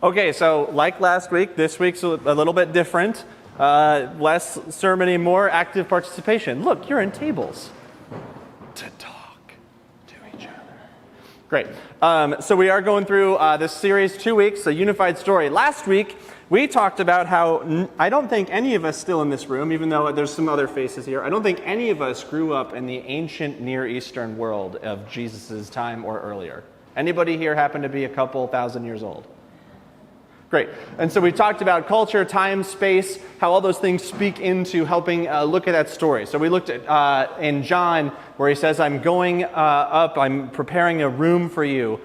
Okay, so like last week, this week's a little bit different. Less sermony, more active participation. Look, you're in tables to talk to each other. Great. So we are going through this series, 2 weeks, a unified story. Last week, we talked about how I don't think any of us still in this room, even though there's some other faces here, I don't think any of us grew up in the ancient Near Eastern world of Jesus' time or earlier. Anybody here happen to be a couple thousand years old? Great. And so we talked about culture, time, space, how all those things speak into helping look at that story. So we looked at in John where he says, I'm going up, I'm preparing a room for you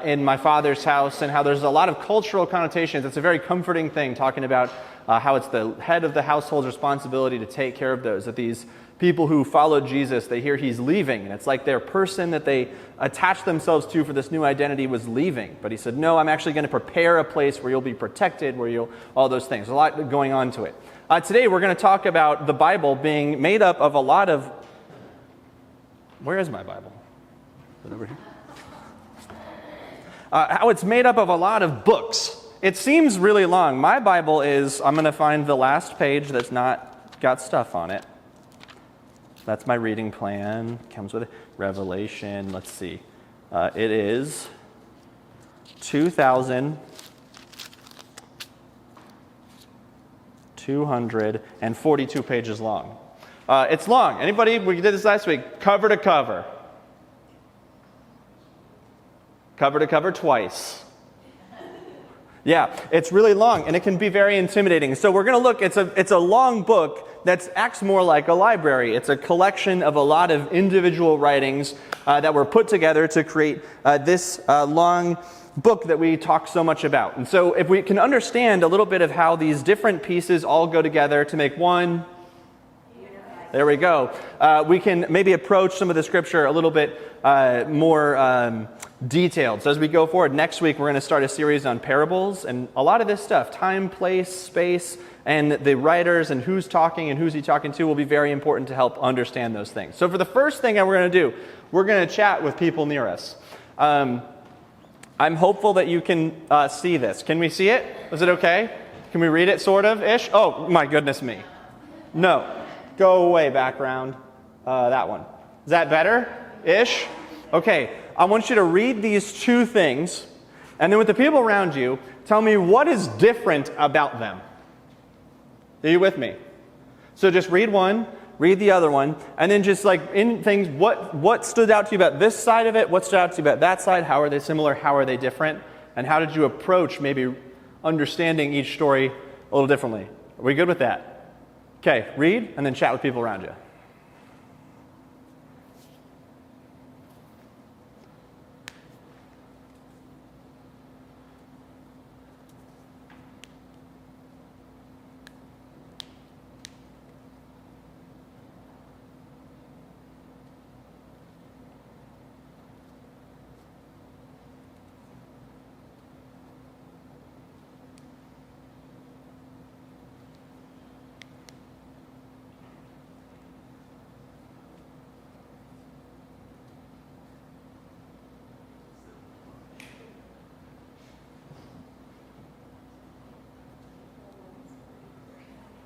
in my Father's house, and how there's a lot of cultural connotations. It's a very comforting thing, talking about how it's the head of the household's responsibility to take care of those, that these people who follow Jesus, they hear he's leaving, and it's like their person that they attach themselves to for this new identity was leaving. But he said, no, I'm actually going to prepare a place where you'll be protected, where you'll, all those things. A lot going on to it. Today we're going to talk about the Bible being made up of a lot of, where is my Bible? Is it over here? How it's made up of a lot of books. It seems really long. My Bible is, I'm going to find the last page that's not got stuff on it. That's my reading plan. Comes with it. Revelation. Let's see. It is 2,242 pages long. It's long. Anybody? We did this last week. Cover to cover. Cover to cover twice. Yeah, it's really long, and it can be very intimidating. So we're going to look, it's a long book that acts more like a library. It's a collection of a lot of individual writings that were put together to create this long book that we talk so much about. And so if we can understand a little bit of how these different pieces all go together to make one, there we go. We can maybe approach some of the scripture a little bit more detailed. So as we go forward, next week we're going to start a series on parables, and a lot of this stuff, time, place, space, and the writers and who's talking and who's he talking to will be very important to help understand those things. So for the first thing that we're going to do, we're going to chat with people near us. I'm hopeful that you can see this. Can we see it? Is it okay? Can we read it sort of ish? Oh my goodness me. No. Go away, background. That one. Is that better? Ish? Okay. I want you to read these two things, and then with the people around you, tell me what is different about them. Are you with me? So just read one, read the other one, and then just like in things, what stood out to you about this side of it? What stood out to you about that side? How are they similar? How are they different? And how did you approach maybe understanding each story a little differently? Are we good with that? Okay, read, and then chat with people around you.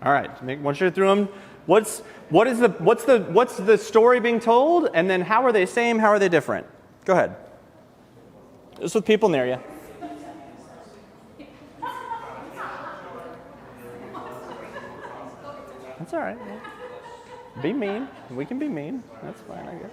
All right. Once you're through them, what's the story being told, and then how are they same? How are they different? Go ahead. Just with people near you. That's all right. Be mean. We can be mean. That's fine, I guess.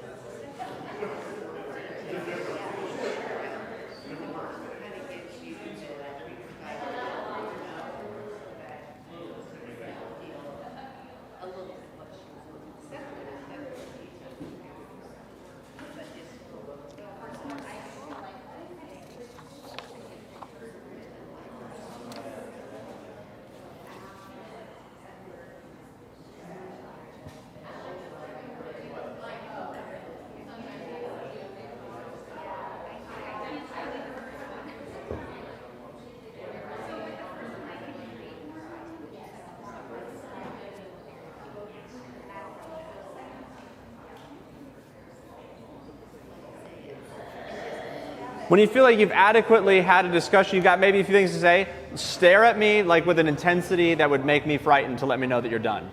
When you feel like you've adequately had a discussion, you've got maybe a few things to say, stare at me like with an intensity that would make me frightened to let me know that you're done.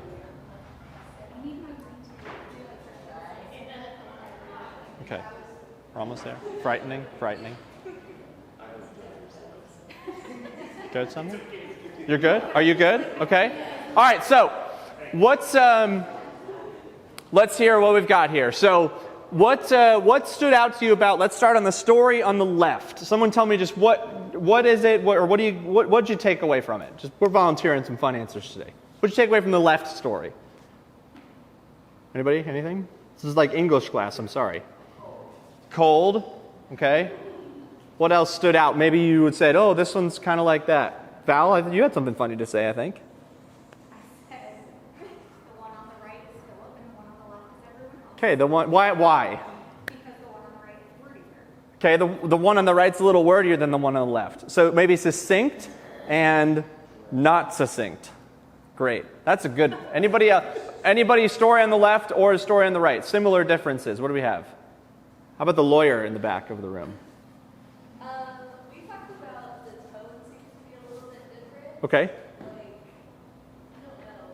Okay, we're almost there. Frightening, frightening. Good, Summer? You're good? Are you good? Okay. All right, so let's hear what we've got here. So what stood out to you about, let's start on the story on the left. Someone tell me just what is it, what did you take away from it? Just, we're volunteering some fun answers today. What did you take away from the left story? Anybody? Anything? This is like English class, I'm sorry. Cold, okay. What else stood out? Maybe you would say, oh, this one's kind of like that. Val, you had something funny to say, I think. I said the one on the right is Philip and the one on the left is everyone else. Okay, the one, why? Because the one on the right is wordier. Okay, the one on the right's a little wordier than the one on the left. So maybe succinct and not succinct. Great. That's a good, anybody story on the left or a story on the right? Similar differences. What do we have? How about the lawyer in the back of the room? We talked about the tone seems to be a little bit different. Okay. Like, I don't know.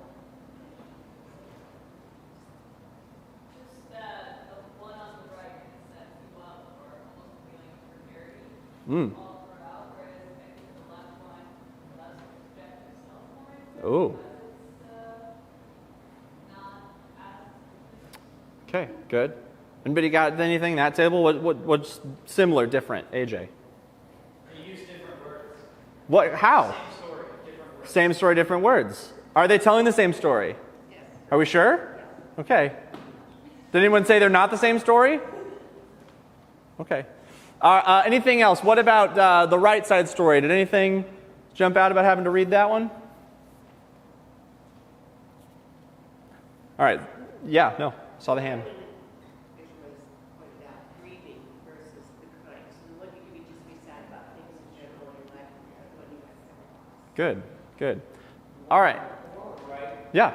Just that the one on the right sets you up for almost feeling prepared all throughout, whereas I think the left one lets you project yourself more into it. Oh. Not as Okay, good. Anybody got anything at that table? What's similar, different? AJ? They use different words. What? How? Same story, different words. Same story, different words. Are they telling the same story? Yes. Are we sure? Okay. Did anyone say they're not the same story? Okay. Anything else? What about the right side story? Did anything jump out about having to read that one? All right. Yeah, no. Saw the hand. Pointed out grieving versus the crying. So the one you could just be sad about things in general in your life, and when you have someone. Good, good. All right. Yeah.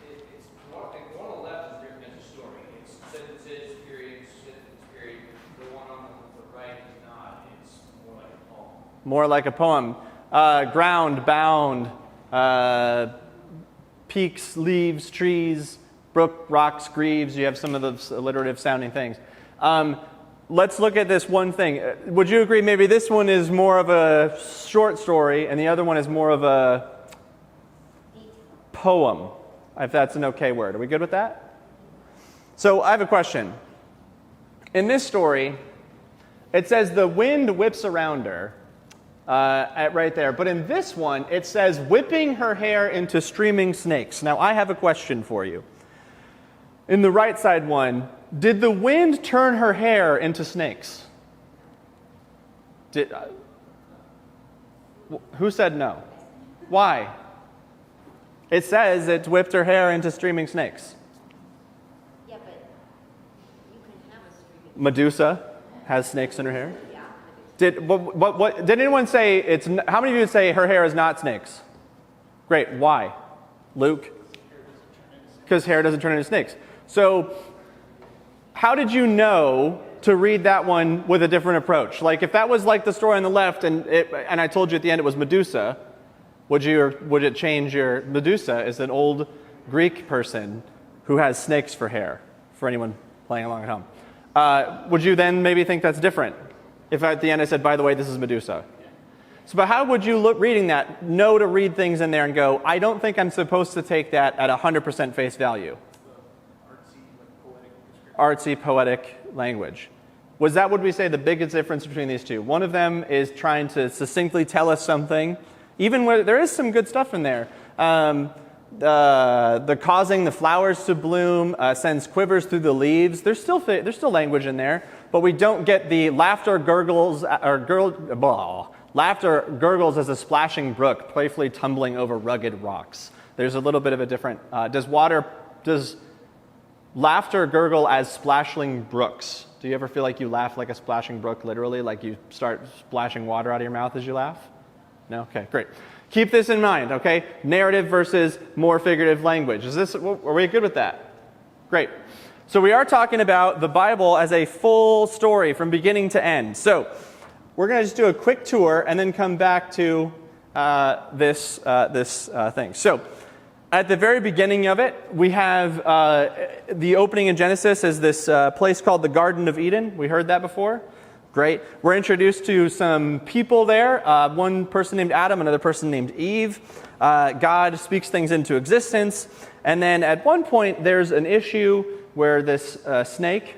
It's the one on the left is written as a story. It's sentences, period, sentence, period. The one on the right is not. It's more like a poem. More like a poem. Ground, bound, peaks, leaves, trees, brook, rocks, grieves. You have some of those alliterative sounding things. Let's look at this one thing. Would you agree maybe this one is more of a short story and the other one is more of a poem, if that's an okay word? Are we good with that? So I have a question. In this story, it says the wind whips around her, right there. But in this one, it says whipping her hair into streaming snakes. Now I have a question for you. In the right side one, did the wind turn her hair into snakes? Who said no? Why? It says it whipped her hair into streaming snakes. Yeah, but you can have a streak. Medusa has snakes in her hair. Yeah. Did anyone say it's? How many of you would say her hair is not snakes? Great. Why? Luke? Because hair doesn't turn into snakes. So, how did you know to read that one with a different approach? Like, if that was like the story on the left, and I told you at the end it was Medusa, would it change your? Medusa is an old Greek person who has snakes for hair. For anyone playing along at home, would you then maybe think that's different? If at the end I said, by the way, this is Medusa. So, but how would you look reading that? Know to read things in there and go, I don't think I'm supposed to take that at 100% face value. Artsy, poetic language. Would we say the biggest difference between these two? One of them is trying to succinctly tell us something, even where there is some good stuff in there. The causing the flowers to bloom sends quivers through the leaves. There's still language in there, but we don't get the laughter gurgles laughter gurgles as a splashing brook, playfully tumbling over rugged rocks. There's a little bit of a different. Does laughter gurgle as splashing brooks? Do you ever feel like you laugh like a splashing brook, literally, like you start splashing water out of your mouth as you laugh? No? Okay, great. Keep this in mind, okay? Narrative versus more figurative language. Are we good with that? Great. So we are talking about the Bible as a full story from beginning to end. So we're going to just do a quick tour and then come back to this thing. So at the very beginning of it, we have the opening in Genesis as this place called the Garden of Eden. We heard that before? Great. We're introduced to some people there, one person named Adam, another person named Eve. God speaks things into existence. And then at one point, there's an issue where this snake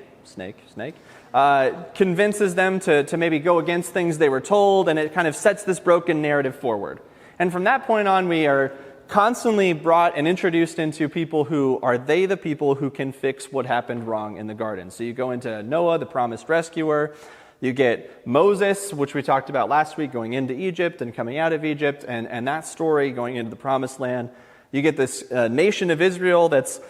convinces them to maybe go against things they were told, and it kind of sets this broken narrative forward. And from that point on, we are constantly brought and introduced into people who are they the people who can fix what happened wrong in the garden. So you go into Noah, the promised rescuer. You get Moses, which we talked about last week, going into Egypt and coming out of Egypt, and that story going into the promised land. You get this nation of Israel that's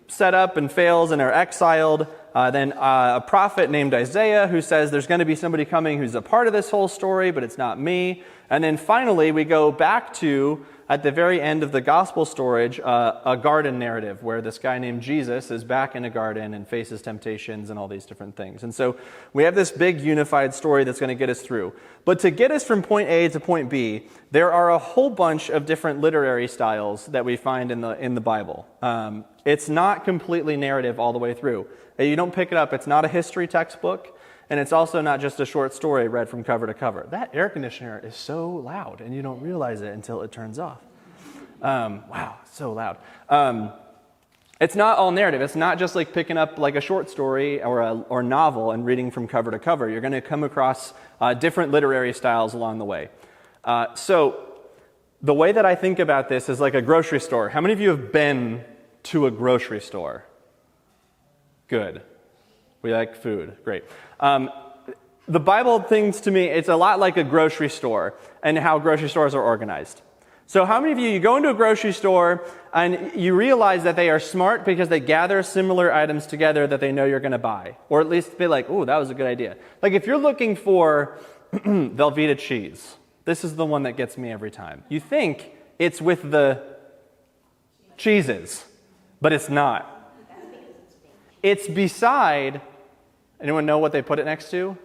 set up and fails and are exiled. Then a prophet named Isaiah who says there's going to be somebody coming who's a part of this whole story, but it's not me. And then finally, we go back to, at the very end of the gospel story, a garden narrative where this guy named Jesus is back in a garden and faces temptations and all these different things. And so we have this big unified story that's going to get us through. But to get us from point A to point B, there are a whole bunch of different literary styles that we find in the Bible. It's not completely narrative all the way through. You don't pick it up. It's not a history textbook. And it's also not just a short story read from cover to cover. That air conditioner is so loud, and you don't realize it until it turns off. Wow, so loud. It's not all narrative. It's not just like picking up like a short story or novel and reading from cover to cover. You're going to come across different literary styles along the way. So the way that I think about this is like a grocery store. How many of you have been to a grocery store? Good. We like food. Great. The Bible things to me, it's a lot like a grocery store and how grocery stores are organized. So how many of you go into a grocery store and you realize that they are smart because they gather similar items together that they know you're going to buy? Or at least be like, ooh, that was a good idea. Like if you're looking for Velveeta cheese, this is the one that gets me every time. You think it's with the cheeses, but it's not. It's beside, anyone know what they put it next to?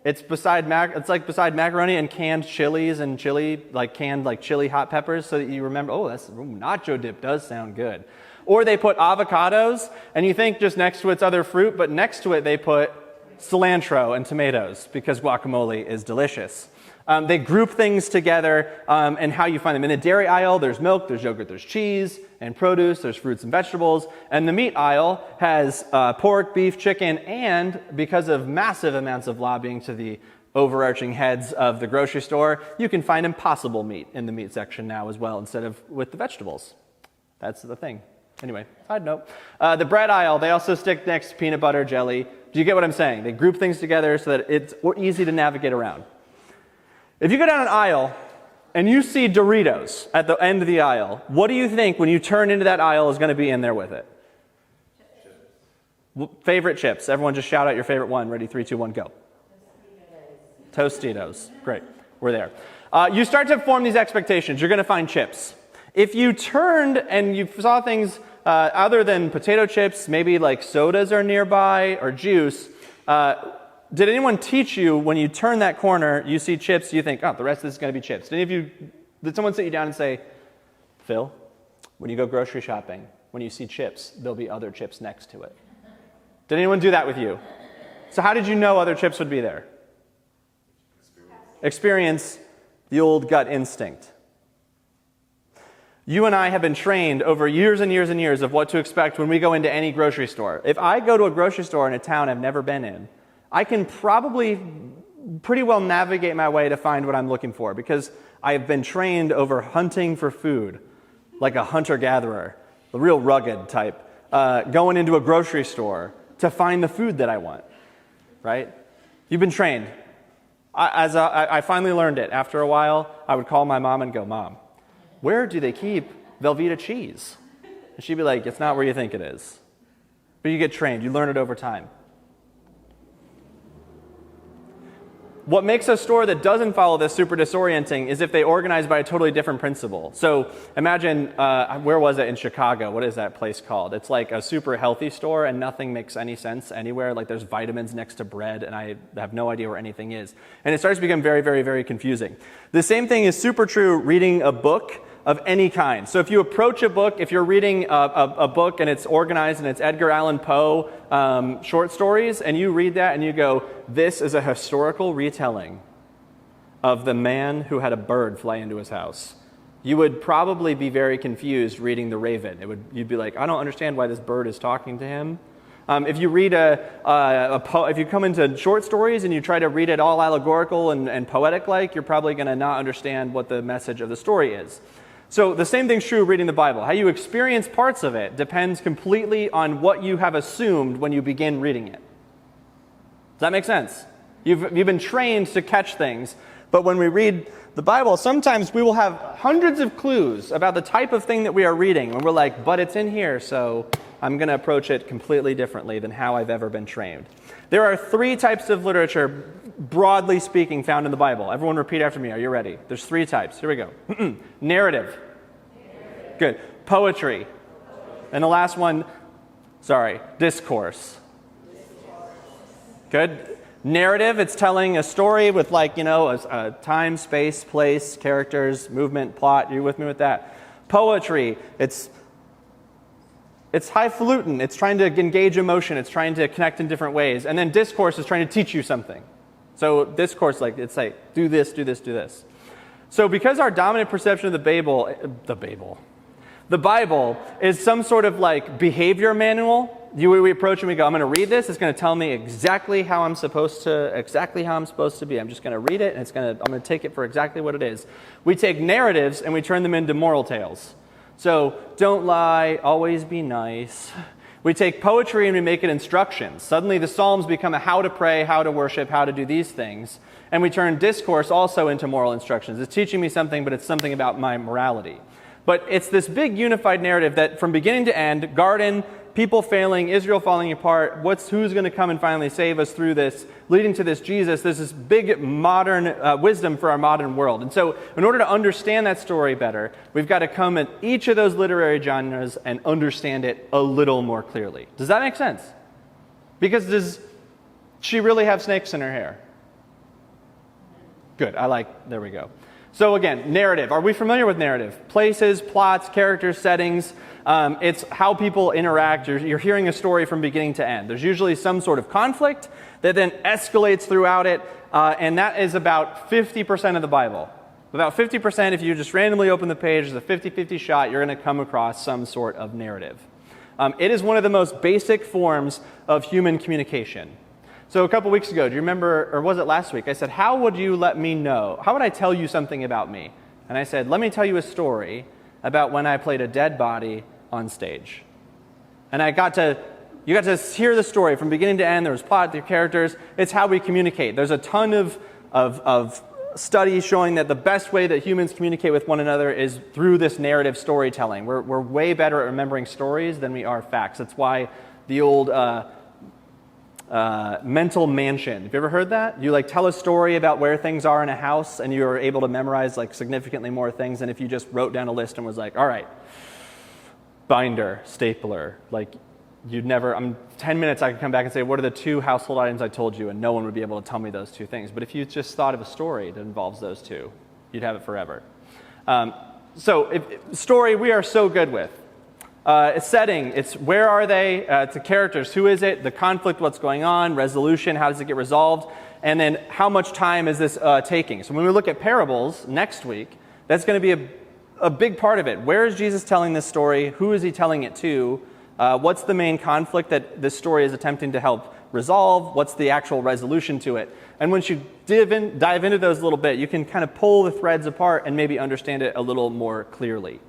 It's beside beside macaroni and canned chilies and chili, like canned like chili hot peppers, so that you remember, nacho dip does sound good. Or they put avocados, and you think just next to it's other fruit, but next to it they put cilantro and tomatoes because guacamole is delicious. They group things together and how you find them. In the dairy aisle, there's milk, there's yogurt, there's cheese and produce, there's fruits and vegetables. And the meat aisle has pork, beef, chicken, and because of massive amounts of lobbying to the overarching heads of the grocery store, you can find Impossible meat in the meat section now as well instead of with the vegetables. That's the thing. Anyway, side note. The bread aisle, they also stick next to peanut butter, jelly. Do you get what I'm saying? They group things together so that it's easy to navigate around. If you go down an aisle and you see Doritos at the end of the aisle, what do you think when you turn into that aisle is going to be in there with it? Favorite chips. Everyone just shout out your favorite one. Ready, 3, 2, 1, go. Tostitos. Great. We're there. You start to form these expectations. You're going to find chips. If you turned and you saw things other than potato chips, maybe like sodas are nearby or juice, did anyone teach you when you turn that corner, you see chips, you think, oh, the rest of this is going to be chips? Did someone sit you down and say, Phil, when you go grocery shopping, when you see chips, there'll be other chips next to it? Did anyone do that with you? So how did you know other chips would be there? Experience, the old gut instinct. You and I have been trained over years and years and years of what to expect when we go into any grocery store. If I go to a grocery store in a town I've never been in, I can probably pretty well navigate my way to find what I'm looking for because I've been trained over hunting for food, like a hunter-gatherer, the real rugged type, going into a grocery store to find the food that I want, right? You've been trained. I finally learned it. After a while, I would call my mom and go, Mom, where do they keep Velveeta cheese? And she'd be like, it's not where you think it is. But you get trained. You learn it over time. What makes a story that doesn't follow this super disorienting is if they organize by a totally different principle. So imagine, where was it in Chicago? What is that place called? It's like a super healthy store and nothing makes any sense anywhere. Like there's vitamins next to bread and I have no idea where anything is. And it starts to become very, very, very confusing. The same thing is super true reading a book of any kind. So if you approach a book, if you're reading a book and it's organized and it's Edgar Allan Poe short stories, and you read that and you go, this is a historical retelling of the man who had a bird fly into his house, you would probably be very confused reading The Raven. You'd be like, I don't understand why this bird is talking to him. If you read if you come into short stories and you try to read it all allegorical and poetic-like, you're probably going to not understand what the message of the story is. So the same thing's true reading the Bible. How you experience parts of it depends completely on what you have assumed when you begin reading it. Does that make sense? You've been trained to catch things, but when we read the Bible, sometimes we will have hundreds of clues about the type of thing that we are reading, and we're like, but it's in here, so I'm going to approach it completely differently than how I've ever been trained. There are 3 types of literature, broadly speaking, found in the Bible. Everyone repeat after me. Are you ready? There's 3 types. Here we go. Narrative. Good. Poetry. And the last one, discourse. Good. Narrative, it's telling a story with a time, space, place, characters, movement, plot. You with me with that? Poetry, it's highfalutin. It's trying to engage emotion. It's trying to connect in different ways. And then discourse is trying to teach you something. So discourse, it's like, do this, do this, do this. So because our dominant perception of the Bible is some sort of like behavior manual, we approach and we go, I'm going to read this. It's going to tell me exactly how I'm supposed to be. I'm just going to read it, and I'm going to take it for exactly what it is. We take narratives and we turn them into moral tales. So don't lie, always be nice. We take poetry and we make it instructions. Suddenly the Psalms become a how to pray, how to worship, how to do these things. And we turn discourse also into moral instructions. It's teaching me something, but it's something about my morality. But it's this big unified narrative that from beginning to end, garden, people failing, Israel falling apart, who's going to come and finally save us through this, leading to this Jesus, there's this big modern wisdom for our modern world. And so in order to understand that story better, we've got to come at each of those literary genres and understand it a little more clearly. Does that make sense? Because does she really have snakes in her hair? Good, there we go. So again, narrative. Are we familiar with narrative? Places, plots, characters, settings. It's how people interact. You're hearing a story from beginning to end. There's usually some sort of conflict that then escalates throughout it, and that is about 50% of the Bible. About 50%, if you just randomly open the page, there's a 50-50 shot, you're going to come across some sort of narrative. It is one of the most basic forms of human communication. So a couple weeks ago, do you remember, or was it last week, I said, how would you let me know? How would I tell you something about me? And I said, let me tell you a story about when I played a dead body on stage. And you got to hear the story from beginning to end. There was plot, there were characters. It's how we communicate. There's a ton of studies showing that the best way that humans communicate with one another is through this narrative storytelling. We're way better at remembering stories than we are facts. That's why the old mental mansion. Have you ever heard that? You tell a story about where things are in a house and you're able to memorize significantly more things than if you just wrote down a list and was like, all right, binder, stapler. You'd never, 10 minutes I could come back and say, what are the 2 household items I told you? And no one would be able to tell me those 2 things. But if you just thought of a story that involves those 2, you'd have it forever. Story we are so good with. Setting, it's where are they, it's the characters, who is it, the conflict, what's going on, resolution, how does it get resolved, and then how much time is this taking. So when we look at parables next week, that's going to be a big part of it. Where is Jesus telling this story? Who is he telling it to? What's the main conflict that this story is attempting to help resolve? What's the actual resolution to it? And once you dive into those a little bit, you can kind of pull the threads apart and maybe understand it a little more clearly.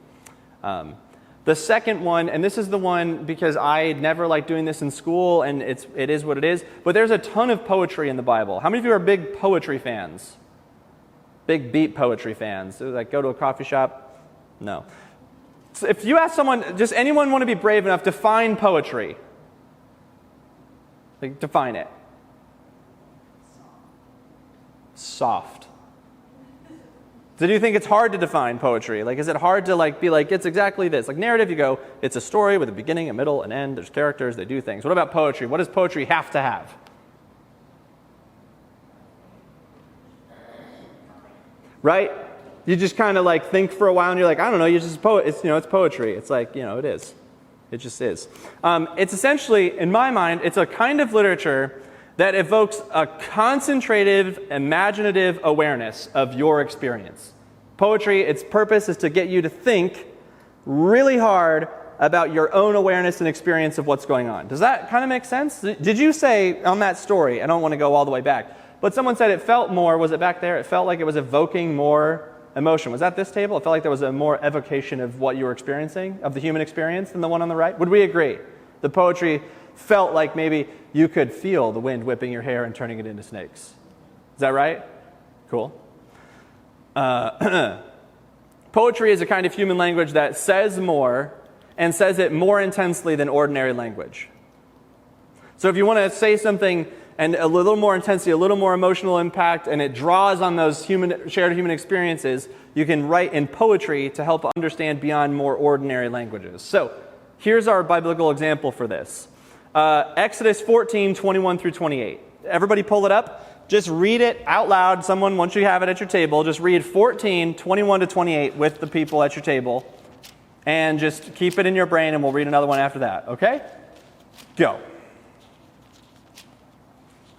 The second one, and this is the one because I never liked doing this in school, and it is what it is, but there's a ton of poetry in the Bible. How many of you are big poetry fans? Big beat poetry fans? Go to a coffee shop? No. So if you ask someone, does anyone want to be brave enough to define poetry? Define it. soft. So do you think it's hard to define poetry? Like, is it hard to be like, it's exactly this? Like narrative, you go, it's a story with a beginning, a middle, an end, there's characters, they do things. What about poetry? What does poetry have to have? Right? You just kind of think for a while and you're like, I don't know, you're just a poet. It's, it's poetry. It's like, it is. It just is. It's essentially, in my mind, it's a kind of literature that evokes a concentrated, imaginative awareness of your experience. Poetry, its purpose is to get you to think really hard about your own awareness and experience of what's going on. Does that kind of make sense? Did you say on that story, I don't want to go all the way back, but someone said it felt more, was it back there? It felt like it was evoking more emotion. Was that this table? It felt like there was a more evocation of what you were experiencing, of the human experience, than the one on the right? Would we agree? The poetry felt like maybe you could feel the wind whipping your hair and turning it into snakes. Is that right? Cool. Poetry is a kind of human language that says more and says it more intensely than ordinary language. So if you want to say something and a little more intensity, a little more emotional impact, and it draws on those shared human experiences, you can write in poetry to help understand beyond more ordinary languages. So here's our biblical example for this. Exodus 14, 21 through 28. Everybody pull it up. Just read it out loud. Someone, once you have it at your table, just read 14, 21 to 28 with the people at your table. And just keep it in your brain, and we'll read another one after that. Okay? Go.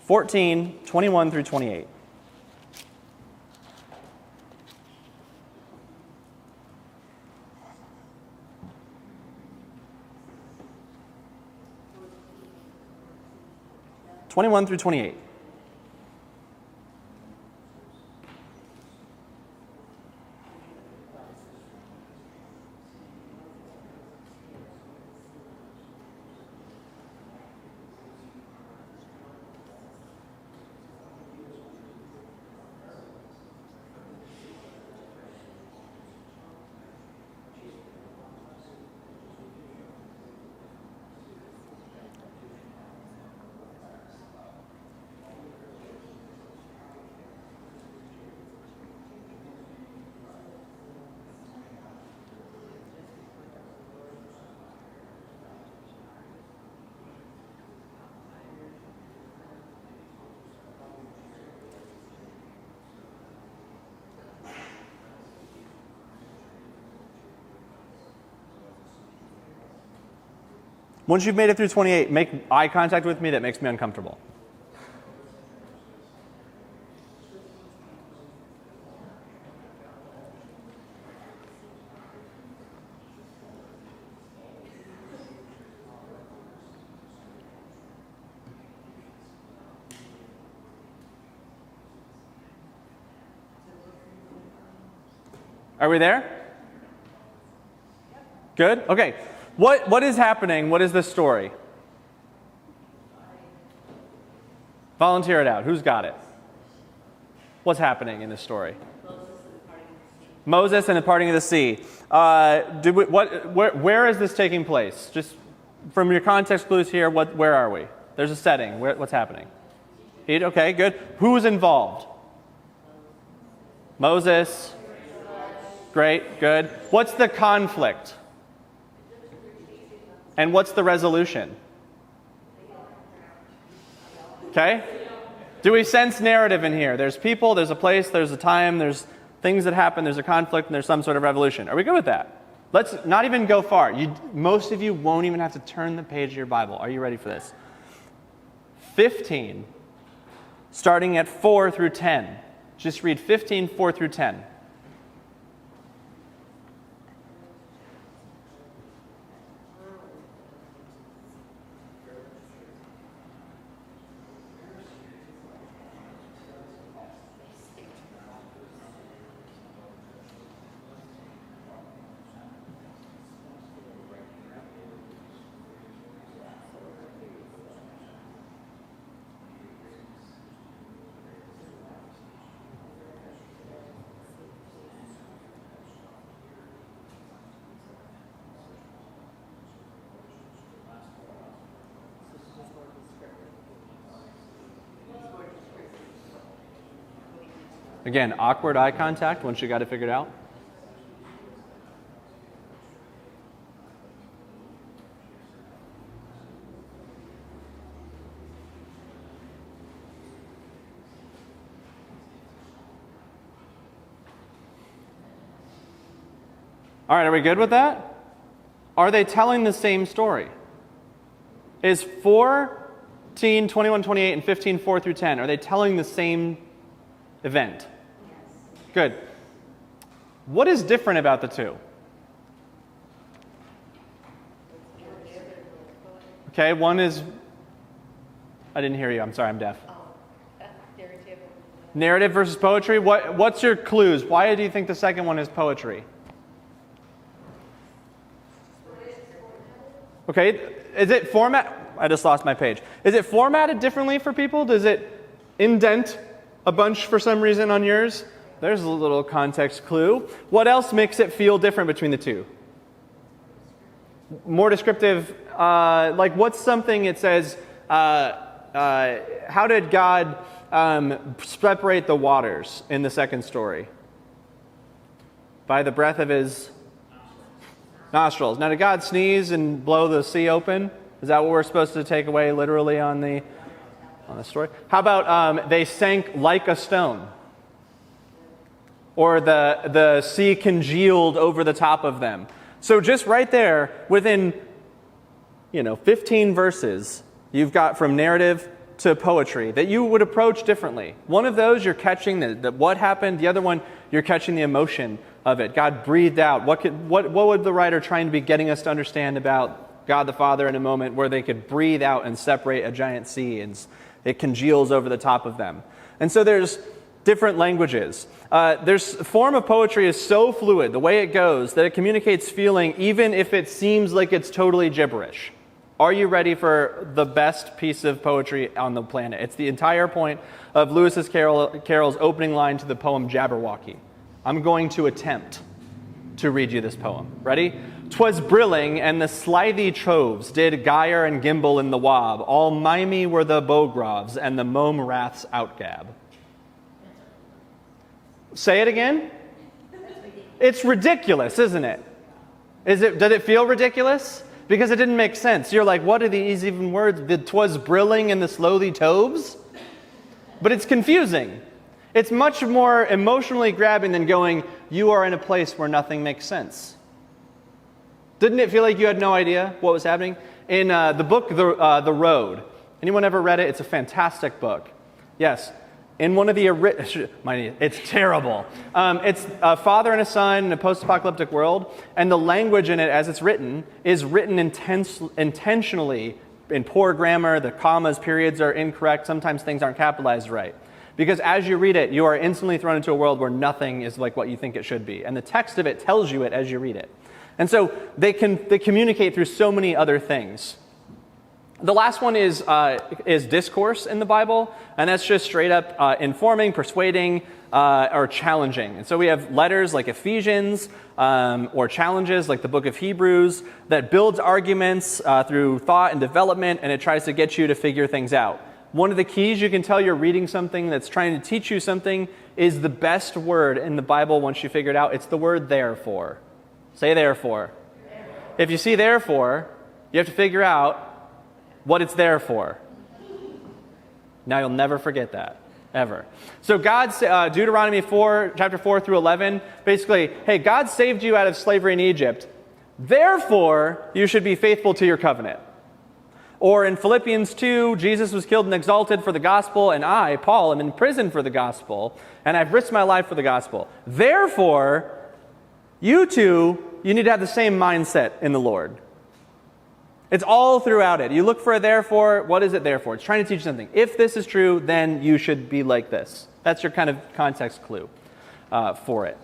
14, 21 through 28. (21 through 28). Once you've made it through 28, make eye contact with me. That makes me uncomfortable. Are we there? Good? Okay. What is happening? What is this story? Volunteer it out. Who's got it? What's happening in this story? Moses and the parting of the sea. Where is this taking place? Just from your context clues here, where are we? There's a setting. What's happening? Okay, good. Who's involved? Moses. Great, good. What's the conflict? And what's the resolution? Okay? Do we sense narrative in here? There's people, there's a place, there's a time, there's things that happen, there's a conflict, and there's some sort of revolution. Are we good with that? Let's not even go far. Most of you won't even have to turn the page of your Bible. Are you ready for this? 15, starting at 4 through 10. Just read 15, 4 through 10. Again, awkward eye contact once you got it figured out. All right, are we good with that? Are they telling the same story? Is 14, 21, 28, and 15, 4 through 10, are they telling the same event? Good. What is different about the two? Okay, one is... I didn't hear you. I'm sorry, I'm deaf. Narrative. Narrative versus poetry. What's your clues? Why do you think the second one is poetry? Okay, is it format? I just lost my page. Is it formatted differently for people? Does it indent a bunch for some reason on yours? There's a little context clue. What else makes it feel different between the two? More descriptive, like what's something it says, how did God separate the waters in the second story? By the breath of his nostrils. Now, did God sneeze and blow the sea open? Is that what we're supposed to take away literally on the story? How about they sank like a stone? Or the sea congealed over the top of them. So just right there, within 15 verses, you've got from narrative to poetry that you would approach differently. One of those, you're catching the what happened. The other one, you're catching the emotion of it. God breathed out. What would the writer trying to be getting us to understand about God the Father in a moment where they could breathe out and separate a giant sea and it congeals over the top of them? And so there's different languages. There's form of poetry is so fluid, the way it goes, that it communicates feeling even if it seems like it's totally gibberish. Are you ready for the best piece of poetry on the planet? It's the entire point of Lewis Carroll's opening line to the poem Jabberwocky. I'm going to attempt to read you this poem. Ready? "'Twas brilling, and the slithy troves did gyre and gimble in the wob. All mimey were the bogrovs, and the mome raths outgab." Say it again. It's ridiculous, isn't it? Did it feel ridiculous? Because it didn't make sense. You're like, what are these even words? The "'twas brilling and the slowly toves"? But it's confusing. It's much more emotionally grabbing than going, you are in a place where nothing makes sense. Didn't it feel like you had no idea what was happening? In the book, The Road. Anyone ever read it? It's a fantastic book. Yes. In one of the... It's terrible. It's a father and a son in a post-apocalyptic world, and the language in it, as it's written, is written intentionally in poor grammar. The commas, periods are incorrect. Sometimes things aren't capitalized right. Because as you read it, you are instantly thrown into a world where nothing is like what you think it should be. And the text of it tells you it as you read it. And so they communicate through so many other things. The last one is discourse in the Bible, and that's just straight up informing, persuading, or challenging. And so we have letters like Ephesians, or challenges like the book of Hebrews that builds arguments through thought and development, and it tries to get you to figure things out. One of the keys you can tell you're reading something that's trying to teach you something is the best word in the Bible once you figure it out. It's the word therefore. Say therefore. If you see therefore, you have to figure out what it's there for. Now you'll never forget that, ever. So God's Deuteronomy 4, chapter 4 through 11, basically, hey, God saved you out of slavery in Egypt. Therefore, you should be faithful to your covenant. Or in Philippians 2, Jesus was killed and exalted for the gospel, and I, Paul, am in prison for the gospel, and I've risked my life for the gospel. Therefore, you need to have the same mindset in the Lord. It's all throughout it. You look for a therefore, what is it there for? It's trying to teach you something. If this is true, then you should be like this. That's your kind of context clue for it.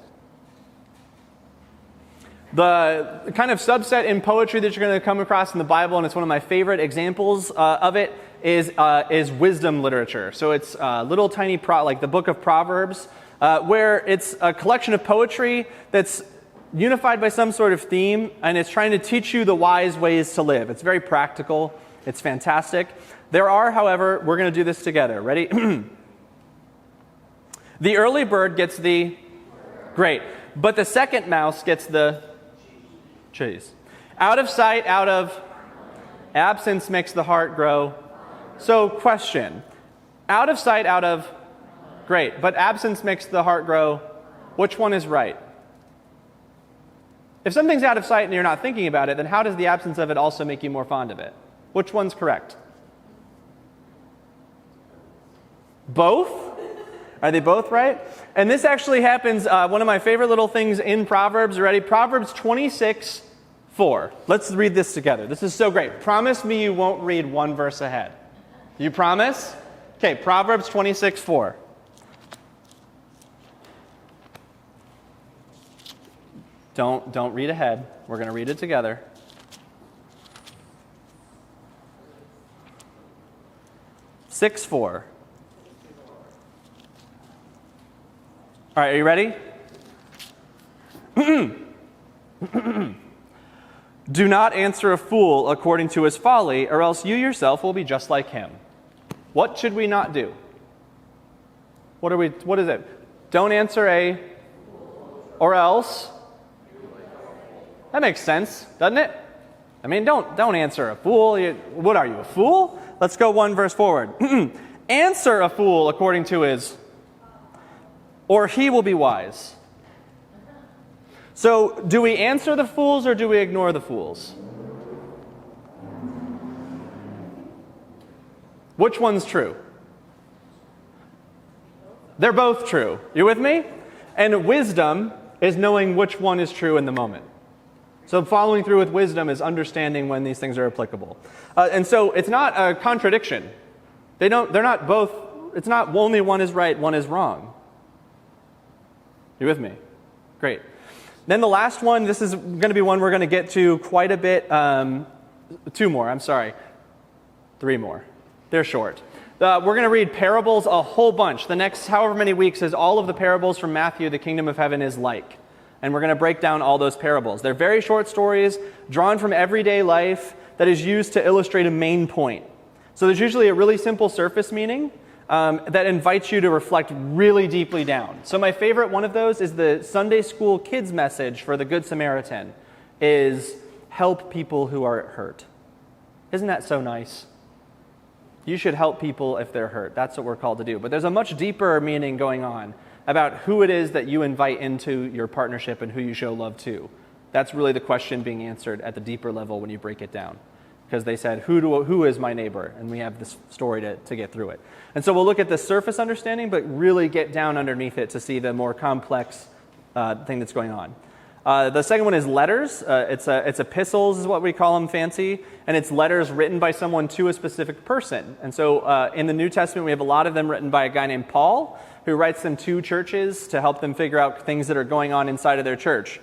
The kind of subset in poetry that you're going to come across in the Bible, and it's one of my favorite examples of it, is wisdom literature. So it's little tiny, like the book of Proverbs, where it's a collection of poetry that's unified by some sort of theme, and it's trying to teach you the wise ways to live. It's very practical. It's fantastic. There are, however, we're going to do this together. Ready? The early bird gets the... Great. But the second mouse gets the... Cheese. Out of sight, out of... Absence makes the heart grow. So, question. Out of sight, out of... Great. But absence makes the heart grow. Which one is right? If something's out of sight and you're not thinking about it, then how does the absence of it also make you more fond of it? Which one's correct? Both? Are they both right? And this actually happens, one of my favorite little things in Proverbs. Ready? Proverbs 26:4. Let's read this together. This is so great. Promise me you won't read one verse ahead. You promise? Okay, Proverbs 26:4. Don't read ahead. We're going to read it together. Six, 4. All right, are you ready? Do not answer a fool according to his folly, or else you yourself will be just like him. What should we not do? What is it? Don't answer a... Or else... That makes sense, doesn't it? I mean, don't answer a fool. What are you, a fool? Let's go one verse forward. Answer a fool according to his... Or he will be wise. So, do we answer the fools or do we ignore the fools? Which one's true? They're both true. You with me? And wisdom is knowing which one is true in the moment. So following through with wisdom is understanding when these things are applicable. And so it's not a contradiction. They're not both, it's not only one is right, one is wrong. You with me? Great. Then the last one, this is going to be one we're going to get to quite a bit. 2 more, I'm sorry. 3 more. They're short. We're going to read parables a whole bunch. The next however many weeks is all of the parables from Matthew, the kingdom of heaven is like. And we're going to break down all those parables. They're very short stories drawn from everyday life that is used to illustrate a main point. So there's usually a really simple surface meaning that invites you to reflect really deeply down. So my favorite one of those is the Sunday school kids message for the Good Samaritan is help people who are hurt. Isn't that so nice? You should help people if they're hurt. That's what we're called to do. But there's a much deeper meaning going on about who it is that you invite into your partnership and who you show love to. That's really the question being answered at the deeper level when you break it down. Because they said, who is my neighbor? And we have this story to get through it. And so we'll look at the surface understanding, but really get down underneath it to see the more complex thing that's going on. The second one is letters. It's epistles is what we call them fancy. And it's letters written by someone to a specific person. And so in the New Testament, we have a lot of them written by a guy named Paul, who writes them to churches to help them figure out things that are going on inside of their church.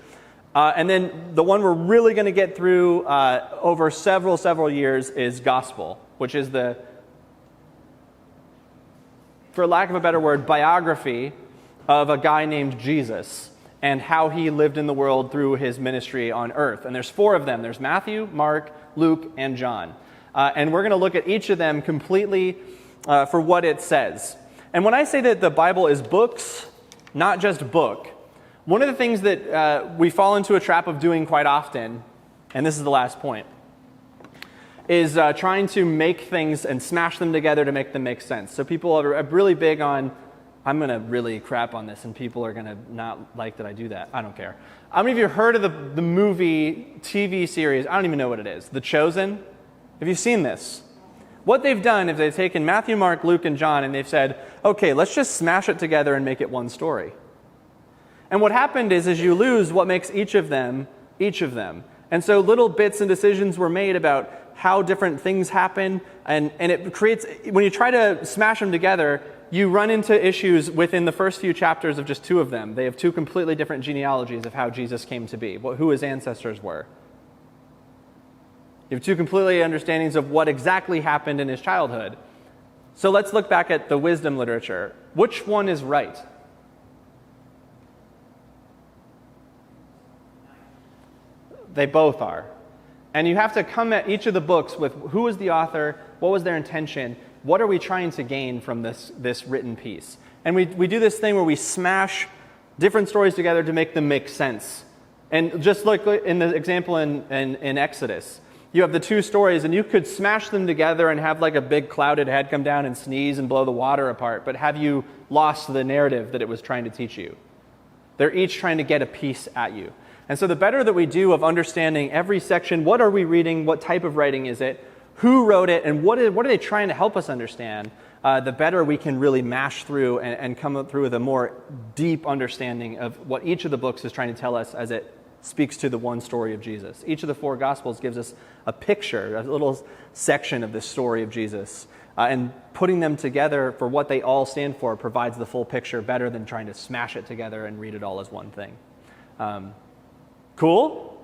And then the one we're really going to get through over several years is gospel, which is the, for lack of a better word, biography of a guy named Jesus and how he lived in the world through his ministry on earth. And there's 4 of them. There's Matthew, Mark, Luke, and John. And we're going to look at each of them completely for what it says. And when I say that the Bible is books, not just book, one of the things that we fall into a trap of doing quite often, and this is the last point, is trying to make things and smash them together to make them make sense. So people are really big on, I'm going to really crap on this, and people are going to not like that I do that. I don't care. How many of you have heard of the movie, TV series, I don't even know what it is, The Chosen? Have you seen this? What they've done is they've taken Matthew, Mark, Luke, and John, and they've said, okay, let's just smash it together and make it one story. And what happened is you lose what makes each of them. And so little bits and decisions were made about how different things happen, and it creates, when you try to smash them together, you run into issues within the first few chapters of just 2 of them. They have 2 completely different genealogies of how Jesus came to be, who his ancestors were. You have 2 completely understandings of what exactly happened in his childhood. So let's look back at the wisdom literature. Which one is right? They both are. And you have to come at each of the books with who was the author, what was their intention. What are we trying to gain from this written piece? And we do this thing where we smash different stories together to make them make sense. And just like in the example in Exodus, you have the two stories, and you could smash them together and have like a big clouded head come down and sneeze and blow the water apart, but have you lost the narrative that it was trying to teach you? They're each trying to get a piece at you. And so the better that we do of understanding every section, what are we reading, what type of writing is it, who wrote it, and what are they trying to help us understand, the better we can really mash through and come through with a more deep understanding of what each of the books is trying to tell us as it speaks to the one story of Jesus. Each of the four Gospels gives us a picture, a little section of this story of Jesus. And putting them together for what they all stand for provides the full picture better than trying to smash it together and read it all as one thing. Cool?